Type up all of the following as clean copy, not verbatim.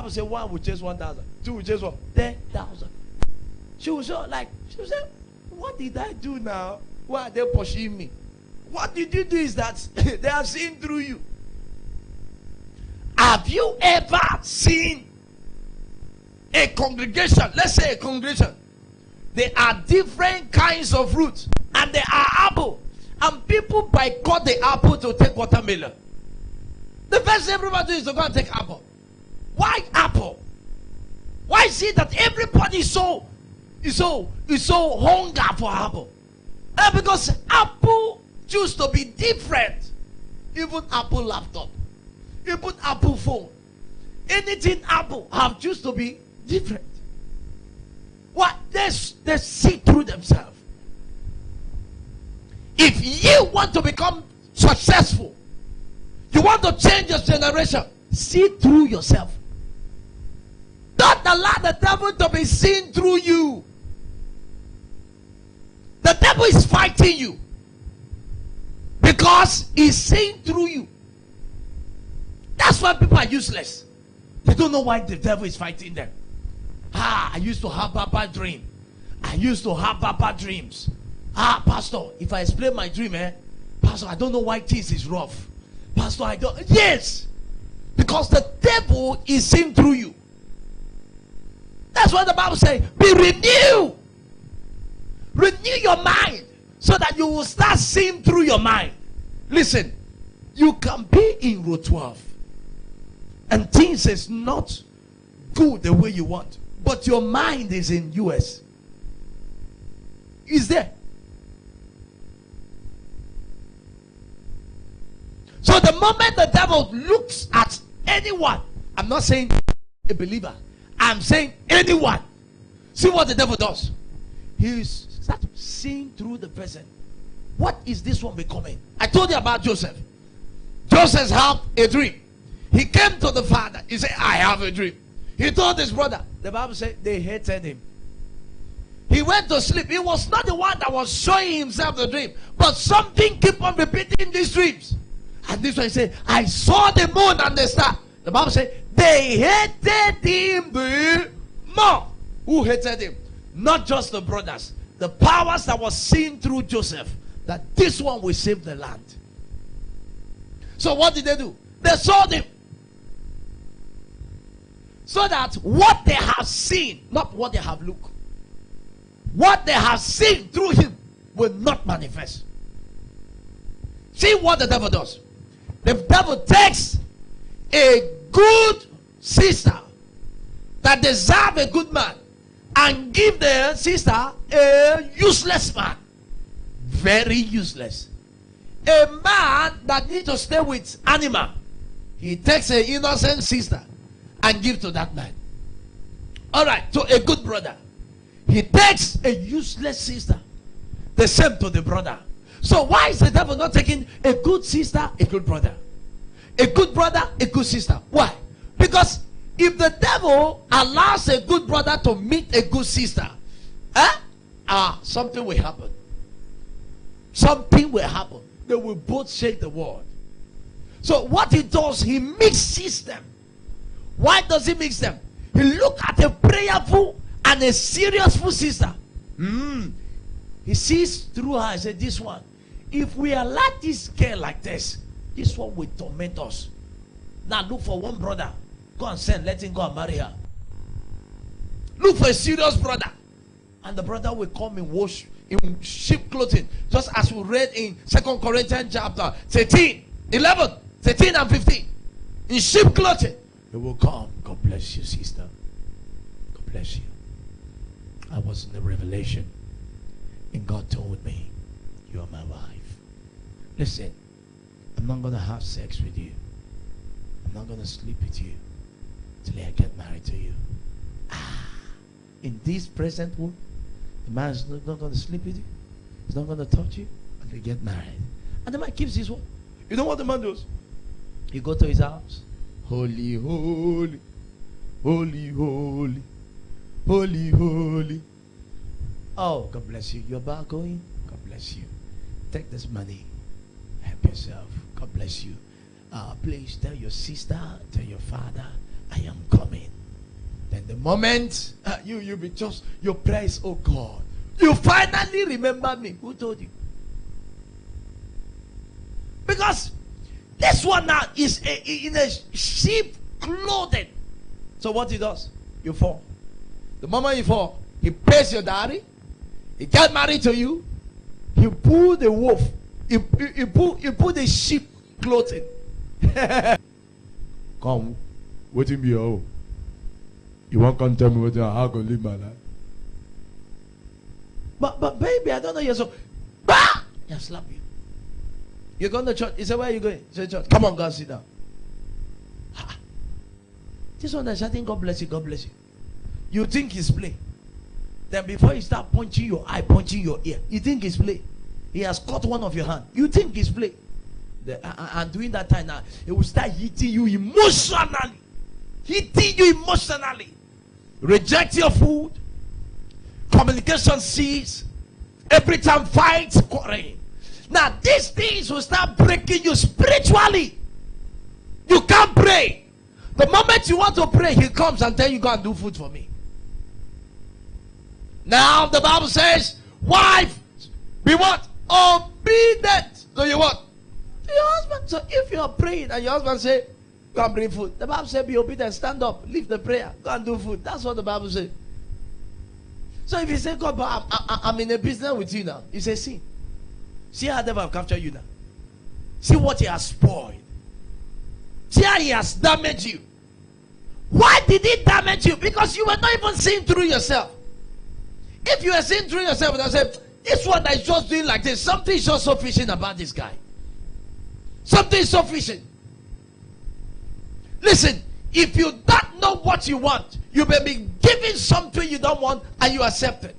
Bible says one will chase 1,000, two will chase what? 10,000. She will say, what did I do now? Why are they pursuing me? What did you do is that they are seeing through you. Have you ever seen a congregation? Let's say a congregation. There are different kinds of fruits, and there are apple. And people boycott the apple to take watermelon. The first thing everybody do is to go and take apple. Why apple? Why is it that everybody is so hunger for apple? Because apple used to be different. Even Apple laptop, even Apple phone, anything Apple have used to be different. What? They see through themselves. If you want to become successful, you want to change your generation, see through yourself. Don't allow the devil to be seen through you. The devil is fighting you because he's seeing through you. That's why people are useless. They don't know why the devil is fighting them. I used to have bad dream. I used to have bad dreams. Pastor, if I explain my dream, Pastor, I don't know why this is rough. Pastor, I don't. Yes, because the devil is seeing through you. That's what the Bible says. Be renewed. Renew your mind so that you will start seeing through your mind. Listen, you can be in row 12 and things is not good the way you want, but your mind is in US. Is there? So the moment the devil looks at anyone, I'm not saying a believer, I'm saying anyone. See what the devil does. He starts seeing through the person. What is this one becoming? I told you about Joseph. Joseph had a dream. He came to the father. He said, I have a dream. He told his brother. The Bible said they hated him. He went to sleep. He was not the one that was showing himself the dream, but something kept on repeating these dreams. And this one said, I saw the moon and the star. The Bible said they hated him the more. Who hated him? Not just the brothers, the powers that was seen through Joseph, that this one will save the land. So what did they do? They sold him, so that what they have seen, not what they have looked, what they have seen through him will not manifest. See what the devil does. The devil takes a good sister that deserves a good man and give the sister a useless man. Very useless. A man that needs to stay with animal, he takes an innocent sister and gives to that man. All right, to a good brother, he takes a useless sister. The same to the brother. So why is the devil not taking a good sister, a good brother? A good brother, a good sister. Why? Because if the devil allows a good brother to meet a good sister, something will happen. Something will happen. They will both shake the world. So what he does, he mixes them. Why does he mix them? He look at a prayerful and a seriousful sister. He sees through her and said, this one, if we allow this girl like this one will torment us. Now look for one brother. Go and send, let him go and marry her. Look for a serious brother. And the brother will come in wash in sheep clothing. Just as we read in 2 Corinthians chapter 13, 11, 13 and 15. In sheep clothing. He will come. God bless you, sister. God bless you. I was in the revelation. And God told me, you are my wife. Listen, I'm not going to have sex with you. I'm not going to sleep with you till I get married to you. In this present world, the man is not going to sleep with you. He's not going to touch you until you get married. And the man keeps his word. You know what the man does? He go to his house. Holy, holy, holy, holy, holy, holy. Oh, God bless you. You're about going? God bless you. Take this money. Help yourself. God bless you. Please tell your sister, tell your father, I am coming. Then the moment you be just your praise, oh God, you finally remember me. Who told you? Because this one now is in a sheep clothing. So what he does? You fall. The moment you fall, he pays your daddy. He get married to you. He pull the wolf. He pull the sheep clothing. Come, waiting me oh. You won't come tell me what how I can live my life. But baby, I don't know you're so. Bah! Yeah, slap you. You're going to church. He said, where are you going? He said, church. Come on, go sit down. This one is shouting, God bless you, God bless you. You think he's play. Then before you start punching your eye, punching your ear, you think he's play. He has cut one of your hand. You think he's play. And during that time now, it will start hitting you emotionally. Hitting you emotionally. Reject your food. Communication cease. Every time fights, quarreling. Now these things will start breaking you spiritually. You can't pray. The moment you want to pray, he comes and tells you, go and do food for me. Now the Bible says, wife, be what? Obedient. So you what? To your husband. So if you are praying and your husband say, go and bring food, the Bible says be obedient, stand up, leave the prayer, go and do food. That's what the Bible says. So if you say, God, but I'm in a business with you now, you say, see how the devil have captured you now. See what he has spoiled. See how he has damaged you. Why did he damage you? Because you were not even seeing through yourself. If you were seeing through yourself, I said, this one that is just doing like this, something is just so fishing about this guy. Something is so fishing. Listen, if you don't know what you want, you may be given something you don't want and you accept it.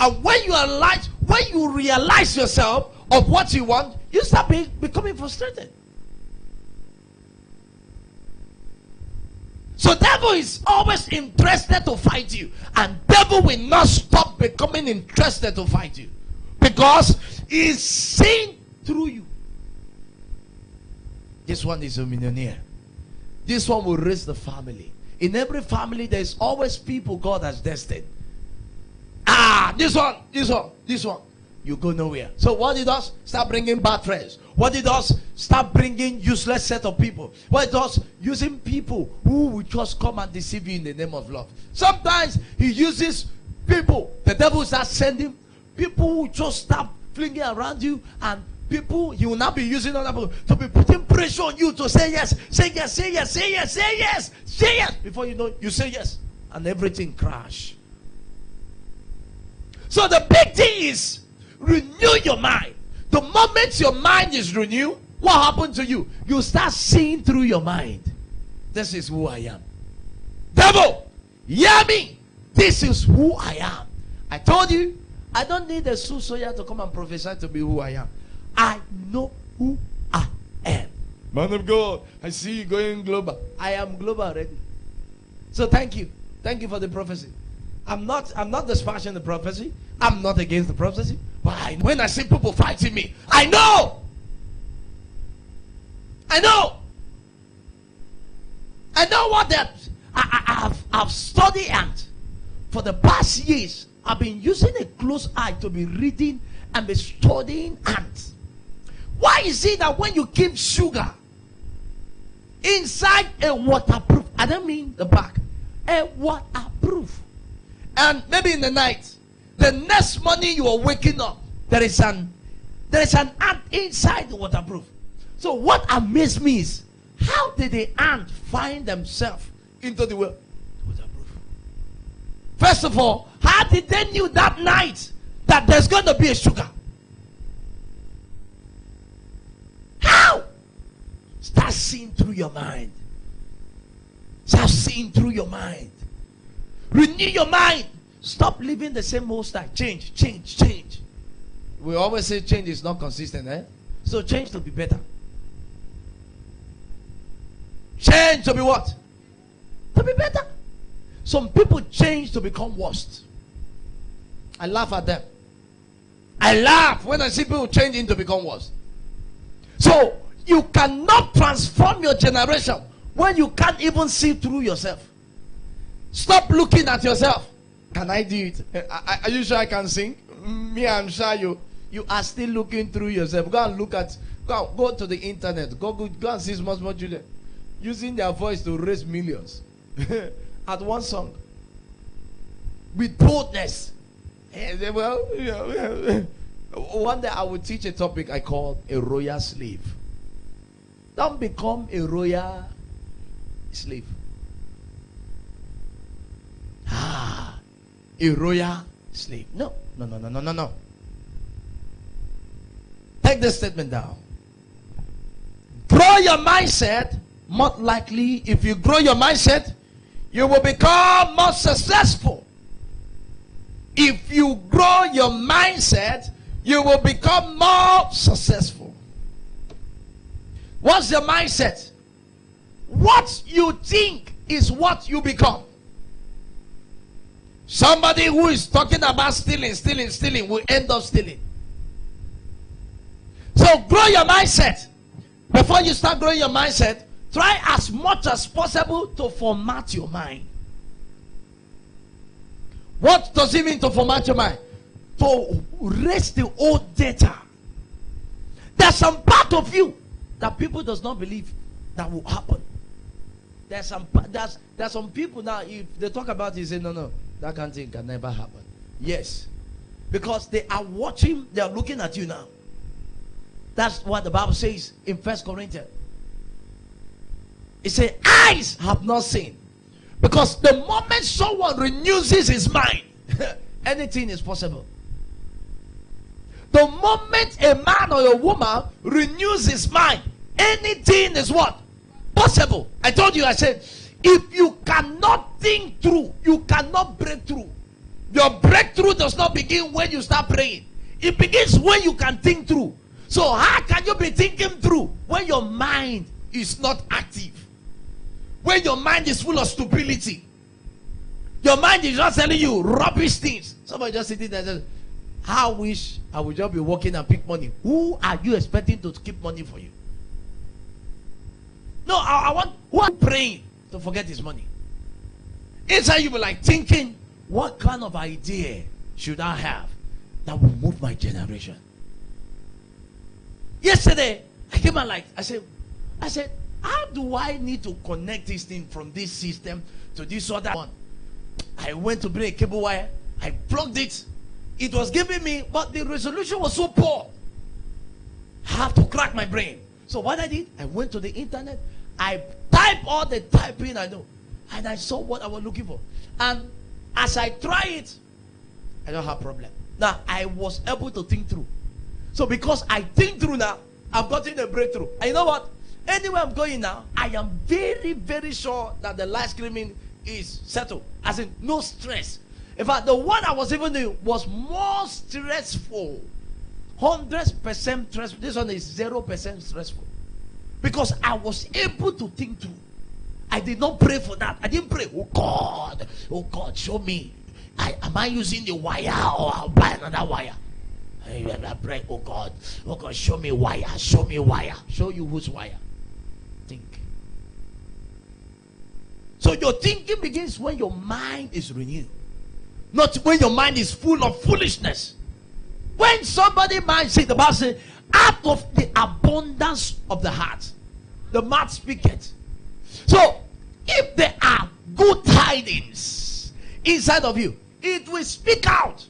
And when you realize yourself of what you want, you start becoming frustrated. So devil is always interested to fight you, and devil will not stop becoming interested to fight you, because he's seeing through you. This one is a millionaire. This one will raise the family. In every family there is always people God has destined. This one. You go nowhere. So what he does? Start bringing bad friends. What he does? Start bringing useless set of people. What he does? Using people who will just come and deceive you in the name of love. Sometimes he uses people. The devil starts sending people who just start flinging around you, and people he will not be using other people to be putting pressure on you to say yes, say yes, say yes, say yes, say yes, say yes. Before you know, you say yes, and everything crash. So the big thing is, renew your mind. The moment your mind is renewed, what happens to you? You start seeing through your mind. This is who I am. Devil, hear me. This is who I am. I told you, I don't need a soothsayer to come and prophesy to me who I am. I know who I am. Man of God, I see you going global. I am global already. So thank you. Thank you for the prophecy. I'm not despairing the prophecy. I'm not against the prophecy. But when I see people fighting me, I know. I know what that. I've studied, and for the past years, I've been using a close eye to be reading and be studying ants. Why is it that when you keep sugar inside a waterproof, I don't mean the bag, a waterproof, and maybe in the night, the next morning you are waking up, there is an ant inside the waterproof. So what amazed me is, how did the ant find themselves into the waterproof? First of all, how did they knew that night that there's going to be a sugar? How? Start seeing through your mind. Start seeing through your mind. Renew your mind. Stop living the same old style. Change. We always say change is not consistent, eh? So change to be better. Change to be what? To be better. Some people change to become worse. I laugh at them. I laugh when I see people changing to become worse. So you cannot transform your generation when you can't even see through yourself. Stop looking at yourself. Can I do it? Are you sure I can sing? Me, I'm sure you are still looking through yourself. Go and look at, go to the internet. Go and see small children using their voice to raise millions at one song with boldness. Well, one day I will teach a topic I call a royal slave. Don't become a royal slave. A royal slave. No. Take this statement down. Grow your mindset. More likely, if you grow your mindset, you will become more successful. If you grow your mindset, you will become more successful. What's your mindset? What you think is what you become. Somebody who is talking about stealing will end up stealing. So grow your mindset. Before you start growing your mindset, try as much as possible to format your mind. What does it mean to format your mind? To erase the old data. There's some part of you that people does not believe that will happen. There's some people now, if they talk about it, they say, no, that kind of thing can never happen. Yes. Because they are watching, they are looking at you now. That's what the Bible says in 1 Corinthians. It says, eyes have not seen. Because the moment someone renews his mind, anything is possible. The moment a man or a woman renews his mind, anything is what? Possible. I told you, I said, if you cannot think through, you cannot break through. Your breakthrough does not begin when you start praying. It begins when you can think through. So how can you be thinking through when your mind is not active? When your mind is full of stupidity. Your mind is just telling you rubbish things. Somebody just sitting there and says, I wish I would just be working and pick money. Who are you expecting to keep money for you? No, I want who are praying to forget his money. Inside you be like thinking, what kind of idea should I have that will move my generation? Yesterday, I came out like, I said, how do I need to connect this thing from this system to this other one? I went to bring a cable wire. I plugged it. It was giving me, but the resolution was so poor. I have to crack my brain. So what I did, I went to the internet. I typed all the typing I know. And I saw what I was looking for. And as I try it, I don't have problem. Now, I was able to think through. So because I think through now, I've gotten a breakthrough. And you know what? Anywhere I'm going now, I am very, very sure that the live screaming is settled. As in, no stress. In fact, the one I was even doing was more stressful. 100% stressful. This one is 0% stressful. Because I was able to think through. I did not pray for that. I didn't pray, oh God, show me. Am I using the wire or I'll buy another wire? I pray, oh God, show me wire. Show you whose wire. Think. So your thinking begins when your mind is renewed. Not when your mind is full of foolishness. When somebody mind says, the Bible says, out of the abundance of the heart, the mouth speaketh. So, if there are good tidings inside of you, it will speak out.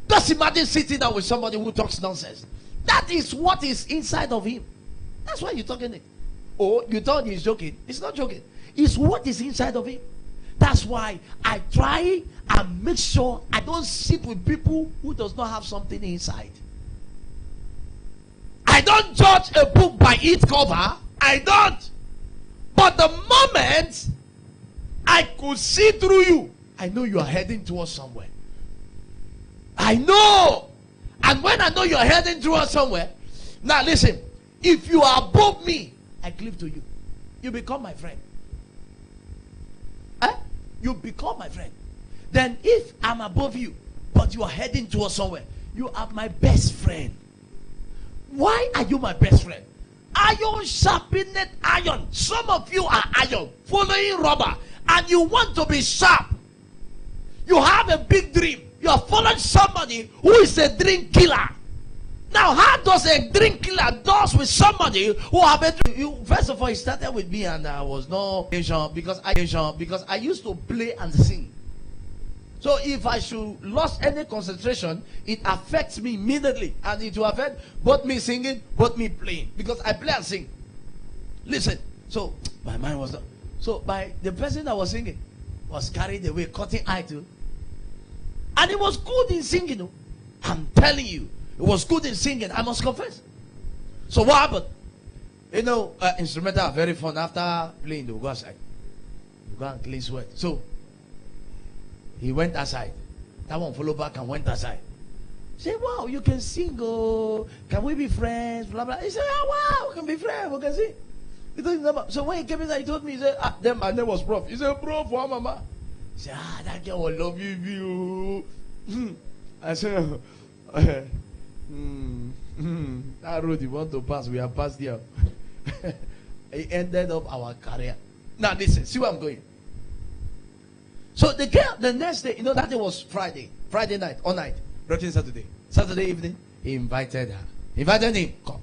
Just imagine sitting down with somebody who talks nonsense. That is what is inside of him. That's why you're talking it. Oh, you thought he's joking. He's not joking. It's what is inside of him. That's why I try and make sure I don't sit with people who does not have something inside. I don't judge a book by its cover. I don't. But the moment I could see through you, I know you are heading towards somewhere. I know. And when I know you are heading towards somewhere, now listen, if you are above me, I cleave to you. You become my friend. You become my friend. Then if I'm above you, but you are heading towards somewhere, you are my best friend. Why are you my best friend? Iron sharpened iron. Some of you are iron, following rubber, and you want to be sharp. You have a big dream. You are following somebody who is a dream killer. Now, how does a dream killer does with somebody who have a dream? First of all, it started with me, and I was no patient because I used to play and sing. So if I should lose any concentration, it affects me immediately, and it will affect both me singing, both me playing, because I play and sing. Listen, so my mind was so by the person that was singing was carried away, cutting eye too, and it was good in singing. You know? I'm telling you, it was good in singing. I must confess. So what happened? You know, instrumental are very fun. After playing, they will go outside, you go and clean sweat. So he went aside. That one followed back and went aside. He said, wow, you can sing. Oh, can we be friends? Blah, blah. He said, oh, wow, we can be friends. We can sing. He told him, so when he came inside, he told me, he said, then my name was Prof. He said, Prof, what, mama? He said, that girl will love you. I said, that road you want to pass, we have passed here. He ended up our career. Now listen, see where I'm going. So the girl, the next day, you know, that day was Friday night, all night, routine Saturday. Saturday evening, he invited her. Invited him, come.